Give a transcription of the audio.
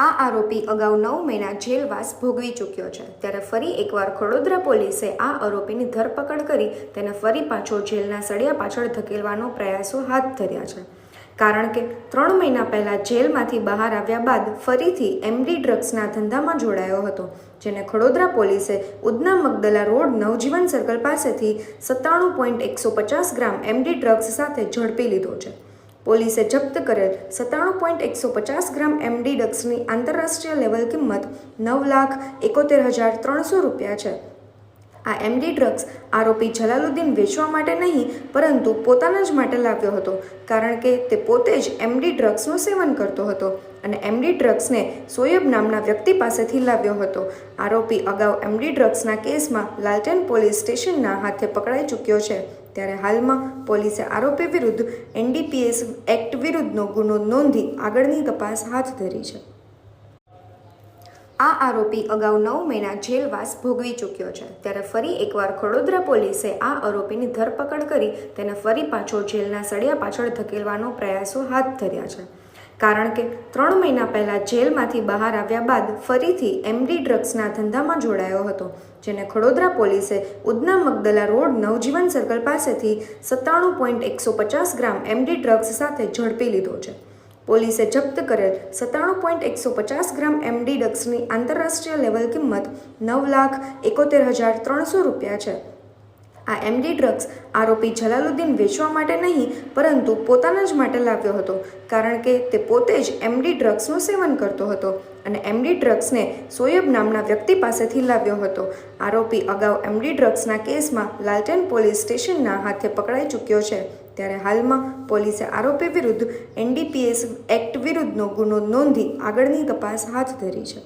આ આરોપી અગાઉ 9 મહિના જેલવાસ ભોગવી ચૂક્યો છે, ત્યારે ફરી એકવાર ખડોદરા પોલીસે આ આરોપીની ધરપકડ કરી તેને ફરી પાછો જેલના સળિયા પાછળ ધકેલવાનો પ્રયાસો હાથ ધર્યા છે. કારણ કે 3 મહિના પહેલા જેલમાંથી બહાર આવ્યા બાદ ફરીથી એમડી ડ્રગ્સના ધંધામાં જોડાયો હતો, જેને ખડોદરા પોલીસે ઉધના મગદલા રોડ નવજીવન સર્કલ પાસેથી 97.150 ગ્રામ એમડી ડ્રગ્સ સાથે ઝડપી લીધો છે. પોલીસે જપ્ત કરેલ 97.150 ગ્રામ એમડી ડ્રગ્સની આંતરરાષ્ટ્રીય લેવલ કિંમત ₹9,71,300 છે. આ એમડી ડ્રગ્સ આરોપી જલાલુદ્દીન વેચવા માટે નહીં પરંતુ પોતાના જ માટે લાવ્યો હતો, કારણ કે તે પોતે જ એમડી ડ્રગ્સનું સેવન કરતો હતો અને એમડી ડ્રગ્સને સોયબ નામના વ્યક્તિ પાસેથી લાવ્યો હતો. આરોપી અગાઉ એમડી ડ્રગ્સના કેસમાં લાલટેન પોલીસ સ્ટેશનના હાથે પકડાઈ ચૂક્યો છે, ત્યારે હાલમાં પોલીસે આરોપી વિરુદ્ધ એનડીપીએસ એક્ટ વિરુદ્ધનો ગુનો નોંધી આગળની તપાસ હાથ ધરી છે. આ આરોપી અગાઉ 9 મહિના જેલવાસ ભોગવી ચૂક્યો છે, ત્યારે ફરી એકવાર ખડોદરા પોલીસે આ આરોપીની ધરપકડ કરી તેને ફરી પાછો જેલના સળિયા પાછળ ધકેલવાનો પ્રયાસો હાથ ધર્યા છે. કારણ કે 3 મહિના પહેલા જેલમાંથી બહાર આવ્યા બાદ ફરીથી એમડી ડ્રગ્સના ધંધામાં જોડાયો હતો, જેને ખડોદરા પોલીસે ઉધના મગદલા રોડ નવજીવન સર્કલ પાસેથી 97.150 ગ્રામ એમડી ડ્રગ્સ સાથે ઝડપી લીધો છે. પોલીસે જપ્ત કરેલ 97.150 ગ્રામ એમડી ડ્રગ્સની આંતરરાષ્ટ્રીય લેવલ કિંમત ₹9,71,300 છે. આ એમડી ડ્રગ્સ આરોપી જલાલુદ્દીન વેચવા માટે નહીં પરંતુ પોતાના જ માટે લાવ્યો હતો, કારણ કે તે પોતે જ એમડી ડ્રગ્સનું સેવન કરતો હતો અને એમડી ડ્રગ્સને સોયબ નામના વ્યક્તિ પાસેથી લાવ્યો હતો. આરોપી અગાઉ એમડી ડ્રગ્સના કેસમાં લાલટેન પોલીસ સ્ટેશનના હાથે પકડાઈ ચૂક્યો છે, ત્યારે હાલમાં પોલીસે આરોપી વિરુદ્ધ એનડીપીએસ એક્ટ વિરુદ્ધનો ગુનો નોંધી આગળની તપાસ હાથ ધરી છે.